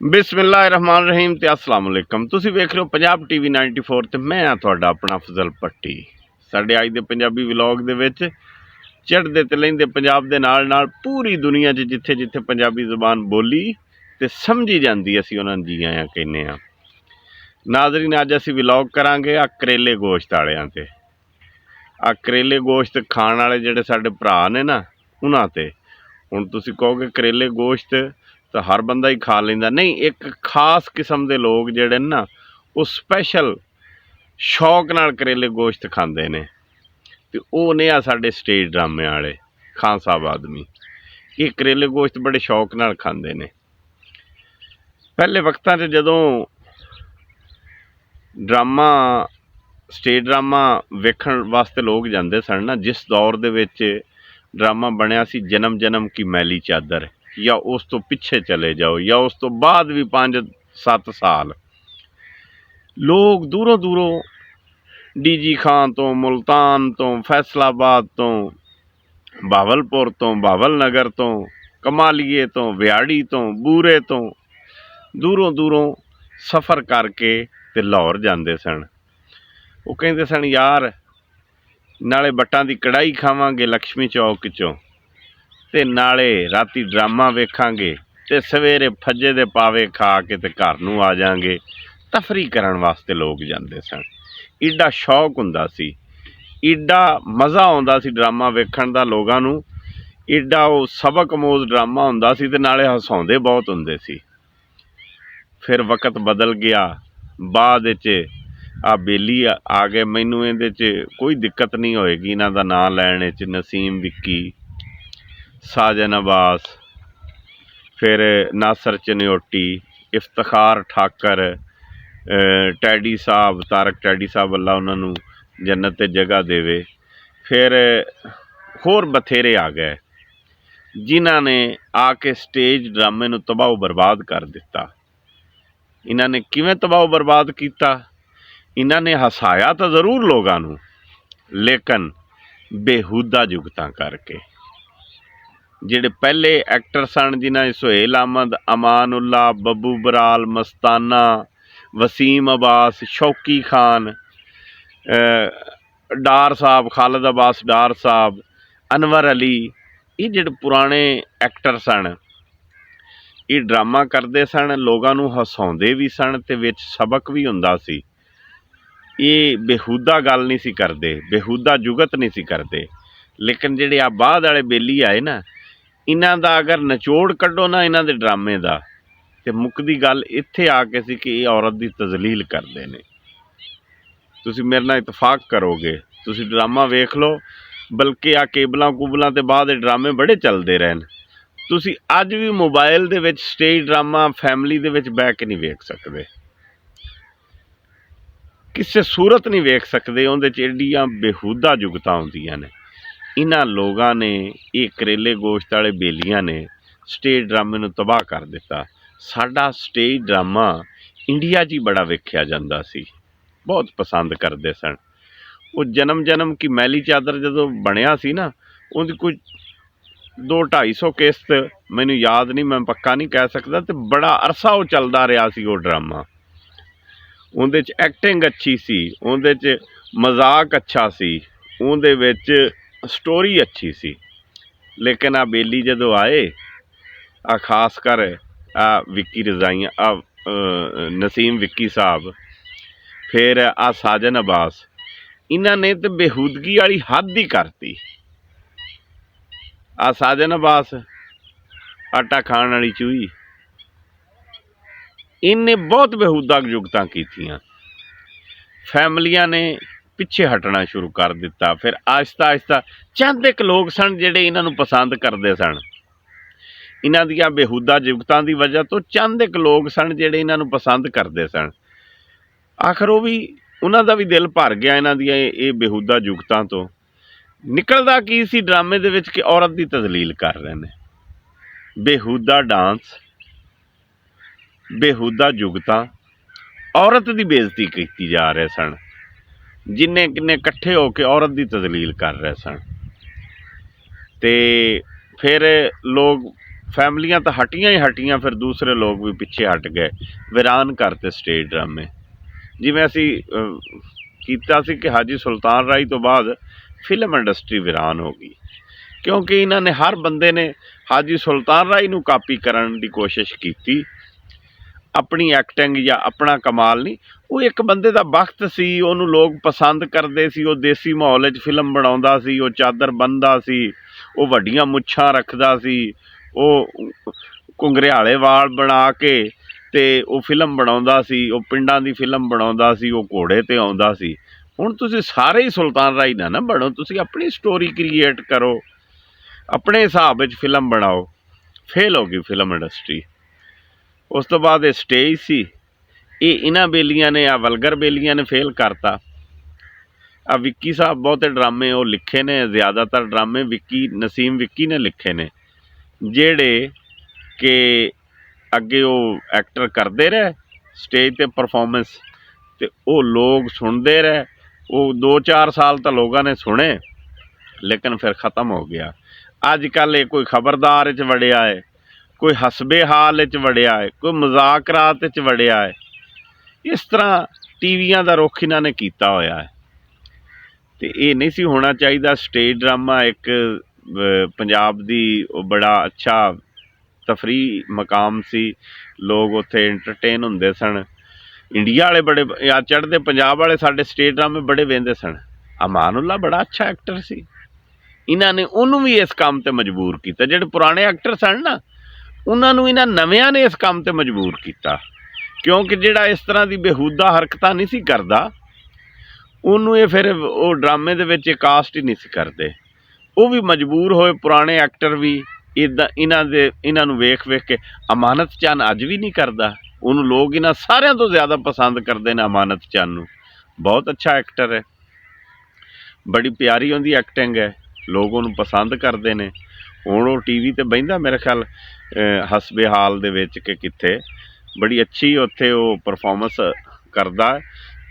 बिस्मिल्लाहिर्रहमानिर्रहीम ते अस्सलाम वालेकुम। तुसीं वेख रहे हो पंजाब टीवी 94 ते मैं तुहाडा अपना अफजल पट्टी। साडे अज दे पंजाबी व्लॉग दे विच चढ़दे ते लहिंदे पंजाब दे नाल नाल पूरी दुनिया 'च जिथे जिथे पंजाबी ज़ुबान बोली ते समझी जाती असीं उन्हां नूं जी आयां कहने आ। नाज़रीन, अज असीं व्लॉग करांगे आ करेले गोश्त वालियां ते। आ करेले गोश्त खाण वाले जिहड़े साडे भरा ने ना उन्हां ते। हुण तुसीं कहोगे करेले गोश्त तो हर बंदा ही खा लेंदा, नहीं, एक खास किस्म के लोग जिहड़े ना वो स्पैशल शौक नाल करेले गोश्त खांदे ने ते ओह ने आ साडे स्टेज ड्रामे वाले खान साहब आदमी। ये करेले गोश्त बड़े शौक नाल खांदे ने। पहले वक्तां 'च जदों ड्रामा स्टेज ड्रामा वेखण वास्ते लोग जांदे सन ना, जिस दौर दे विच ड्रामा बनिया सी जन्म जन्म की मैली चादर, या उस तो पिछे चले जाओ या उस तो बाद भी 5-7 साल, लोग दूरों दूरों डीजी खान तो, मुल्तान तो, फैसलाबाद तो, बहावलपुर तो, बहावल नगर तो, कमालीए तो, व्याड़ी तो, बूरे तो दूरों दूरों सफ़र करके ते लाहौर जाते सन। वो कहते सन यार नाले बट्टां दी कढ़ाई खावांगे लक्ष्मी चौक चों ते नाले राती ड्रामा वेखांगे ते सवेरे फज्जे दे पावे खा के ते घर नूं आ जाएंगे। तफरी करन वास्ते लोग जाते सन। ईडा शौक हुंदा सी, ईडा मज़ा आउंदा सी ड्रामा वेखण दा लोगां नूं, ईडा वो सबक मोज ड्रामा हुंदा सी ते नाले हसाउंदे बहुत हुंदे सी। फिर वक़्त बदल गया, बाद विच आ बेली आ गए। मैनूं इहदे च कोई दिक्कत नहीं होएगी इन्हां दा नां लैण च। नसीम विक्की, साजन अब्बास, फिर नासर चन्योटी, इफ्तिखार ठाकर, टैडी साहब, तारक टैडी साहब अल्लाह उन्होंने जन्नत ते जगह देवे। फिर होर बथेरे आ गए जिन्हां ने आके स्टेज ड्रामे नूं तबाह बर्बाद कर दिता। इन्हां ने किवें तबाह बर्बाद किया? इन्हां ने हसाया तो जरूर लोगां नूं, लेकिन बेहुदा जुगतां करके। जिहड़े पहले एक्टर सन जिन्हां सुहेल अहमद, अमान उल्ला, बब्बू बराल, मस्ताना, वसीम अब्बास, शौकी खान, डार साहब, खालिद अब्बास डार साहब, अनवर अली, ये जिहड़े पुराने एक्टर सन, ये ड्रामा करते सन, लोगों नूं हसाउंदे भी सन ते विच सबक भी हुंदा सी। ये बेहुदा गल नहीं सी करते, बेहुदा जुगत नहीं सी करते। लेकिन जिहड़े आ बाद वाले बेली आए ना, इन्हां दा अगर निचोड़ कड्डो ना इन्हां दे ड्रामे दा, ते मुकदी गल इत्थे आके सी कि ये औरत दी तजलील करदे ने। तुसीं मेरे नाल इतफाक करोगे, तुसीं ड्रामा वेख लो, बल्कि आ केबलां कुबलां ते बाद ड्रामे बड़े चलते रहन। तुसीं अज भी मोबाइल दे विच स्टेज ड्रामा फैमिली दे विच बैठ के नहीं वेख सकदे, किसी सूरत नहीं वेख सकदे। उहदे च एडियां बेहुदा जुगतां हुंदियां ने। इन्हां लोगां ने, ये करेले गोश्त वाले बेलियां ने स्टेज ड्रामे नूं तबाह कर दिता। साडा स्टेज ड्रामा इंडिया 'च ही बड़ा वेख्या जांदा सी, बहुत पसंद करते सन। वो जन्म जन्म की मैली चादर जदों बनिया सी ना, उहदी कोई 200-250 किस्त मैनूं याद नहीं, मैं पक्का नहीं कह सकदा, ते बड़ा अरसा वो चलदा रहा सी वो ड्रामा। उहदे च एक्टिंग अच्छी सी, उहदे च मजाक अच्छा सी, उहदे विच स्टोरी अच्छी सी। लेकिन आ बेली जदों आए, आ खास कर आ विक्की रजाइयां, आ नसीम विक्की साहब, फिर आ साजन अब्बास, इन्हां ने तो बेहूदगी वाली हद ही करती। आ साजन अब्बास आटा खाण वाली चूही, इन्हें बहुत बेहूदा जुगतां कीतियां। फैमिलियां ने पिछे हटना शुरू कर दिता। फिर आहिस्ता आहिस्ता चंद एक लोग सन जिहड़े इन्हां नूं पसंद करते सन। इन्हां दियां बेहूदा जुगतां की वजह तो चंद एक लोग सन जिहड़े इन्हां नूं पसंद करते सन। आखिर वो भी, उन्हां दा भी दिल भर गया इन्हां दियां ये बेहूदा जुगतां तो। निकलदा की सी ड्रामे दे विच कि औरत की तजलील कर रहे हैं। बेहूदा डांस, बेहूदा जुगतां, औरत की बेइज्जती की जा रहे सन। जिन्ने किन्ने कट्ठे होकर औरत की तजलील कर रहे सन। ते फिर लोग फैमिलियां तो हटियां ही हटियां, फिर दूसरे लोग भी पिछे हट गए, वीरान करते स्टेज ड्रामे। जिवें असी कीता सी कि हाजी सुल्तान राय तो बाद फिल्म इंडस्ट्री वीरान हो गई, क्योंकि इन्होंने हर बंदे ने हाजी सुल्तान राय नूं कापी करन दी कोशिश की, अपनी एक्टिंग या अपना कमाल नहीं। वो एक बंदे दा वक्त सी, उहनूं लोग पसंद करदे सी, वो देसी माहौल च फिल्म बनाउंदा सी, वो चादर बन्नदा सी, वो वड्डियां मुच्छां रखदा सी, वो घुंघरियाले वाल बना के ते वो फिल्म बनाउंदा सी, वो पिंडां दी फिल्म बनाउंदा सी, वो घोड़े ते आउंदा सी। हुण तुसीं सारे ही सुल्तान राय ना बनो, तुसीं अपनी स्टोरी क्रिएट करो, अपने हिसाब विच फिल्म बनाओ। फेल हो गई फिल्म इंडस्ट्री। उस तो बाद ये स्टेज सी, ये इन्हां बेलियां ने, आ वलगर बेलियां ने फेल करता। आ विक्की साहब बहुते ड्रामे वो लिखे ने, ज़्यादातर ड्रामे नसीम विक्की ने लिखे ने, जेड़े कि अगे वो एक्टर करते रहे स्टेज ते परफॉर्मेंस, ते वो लोग सुनते रहे। वो 2-4 साल तो लोगों ने सुने, लेकिन फिर ख़त्म हो गया। अजकल ये कोई खबरदार च वड़िया है, कोई हसबे हाल च वड़िया है, कोई मजाकरात च वड़िया है। इस तरह टीवियां दा रुख इन्हां ने कीता होया है, ते ये नहीं सी होना चाहिए। स्टेज ड्रामा एक पंजाब दी बड़ा अच्छा तफरी मकाम सी, लोग उत्थे एंटरटेन हुंदे सन। इंडिया वाले बड़े या चढ़ते पंजाब वाले साडे स्टेज ड्रामे बड़े वेंदे सन। अमानुल्ला बड़ा अच्छा एक्टर सी, इन्हां ने उन्होंने भी इस काम ते मजबूर किया। जिहड़े पुराने एक्टर सन ना, उन्होंने इन्हां नविआं ने इस काम ते मजबूर किया, क्योंकि जिहड़ा इस तरह की बेहूदा हरकतां नहीं सी करदा, उन्होंने ये फिर वो ड्रामे दे विच कास्ट ही नहीं सी करदे। वो भी मजबूर होए, पुराने एक्टर भी इदा इन्हां नूं वेख वेख के। अमानत चंद अज भी नहीं करदा, उन्होंने लोग इन्हां सारियां तो ज़्यादा पसंद करते हैं अमानत चंद नूं। बहुत अच्छा एक्टर है, बड़ी प्यारी उहदी एक्टिंग है, लोग उन्होंने पसंद करते हैं। हुण वो टीवी ते बहिंदा मेरे ख्याल हसबे हाल दे विच कि कित्थे, बड़ी अच्छी उत्थे वो परफॉर्मेंस करदा है,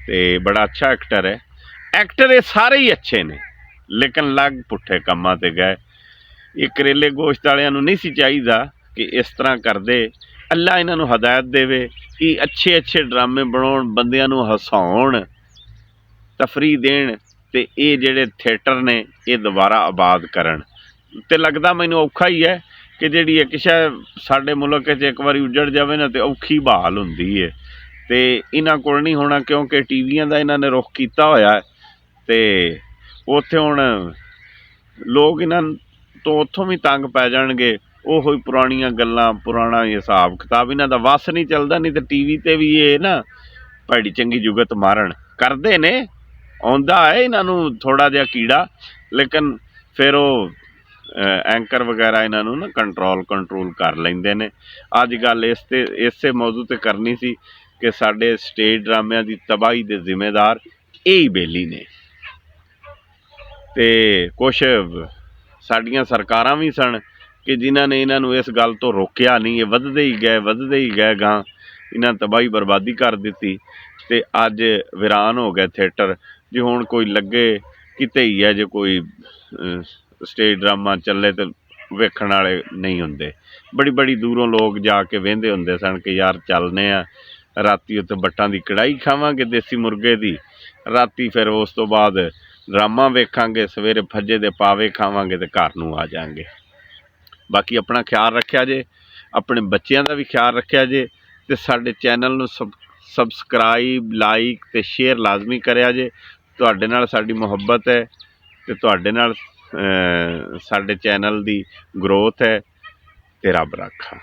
ते बड़ा अच्छा एक्टर है। एक्टर ये सारे ही अच्छे ने, लेकिन लग पुट्ठे कामां ते गए। ये करेले गोश्त वालियां नूं नहीं सी चाहीदा कि इस तरह करदे। अल्लाह इन्हां नूं हदायत देवे कि अच्छे अच्छे ड्रामे बनाउण, बंदियां नूं हसाउण, तफरी देण, ते ये जिहड़े थिएटर ने ये दोबारा आबाद करन। ते लगदा मैनूं औखा ही है कि जिहड़ी एक शै साडे मुल्क च एक वारी उजड़ जावे ना, ते औखी बहाल हुंदी है। ते इन्हां कोल नहीं होना, क्योंकि टीवियां दा इन्हां ने रुख कीता होया है, ते उत्थे हुण लोग इन्हां तो उत्थों भी तंग पै जाणगे। ओहो ही पुराणियां गल्लां, पुराना हिसाब किताब, इन्हां दा वस नहीं चलदा। नहीं तो टीवी ते भी ये ना भैड़ी चंगी जुगत मारन करदे ने, आउंदा है इन्हां नूं थोड़ा जिहा कीड़ा, लेकिन फिर वो एंकर वगैरह इन्हां नूं ना कंट्रोल कर लैंदे ने। अज गल इसे मौजू ते करनी सी कि साडे स्टेज ड्रामिਆਂ दी तबाही दे जिम्मेदार यही बेली ने, ते कुछ साडियां सरकारां भी सन कि जिन्हां ने इन्हां नूं इस गल तो रोकिया नहीं। ये वधदे ही गए गां, इन्हां तबाही बर्बादी कर दित्ती, ते अज वीरान हो गए थिएटर। जे हुण कोई लगे किते ही है, जे कोई स्टेज ड्रामा चले तो वेखण वाले नहीं हुंदे। बड़ी बड़ी दूरों लोग जाके वेंदे हुंदे सन कि यार चलने आ, राती उत्ते बट्टां दी कड़ाही खावांगे देसी मुर्गे दी, राती फिर उस तो बाद ड्रामा वेखांगे, सवेरे फज्जे दे पावे खावांगे, ते घर नूं आ जांगे। बाकी अपना ख्याल रखिया जे, अपने बच्चों का भी ख्याल रखिया जे, ते साडे चैनल नूं सबसक्राइब, लाइक ते शेयर लाजमी करिया जे। तुहाडे नाल साडी मुहब्बत है, ते तुहाडे नाल साडे चैनल दी ग्रोथ है, ते रब राखा।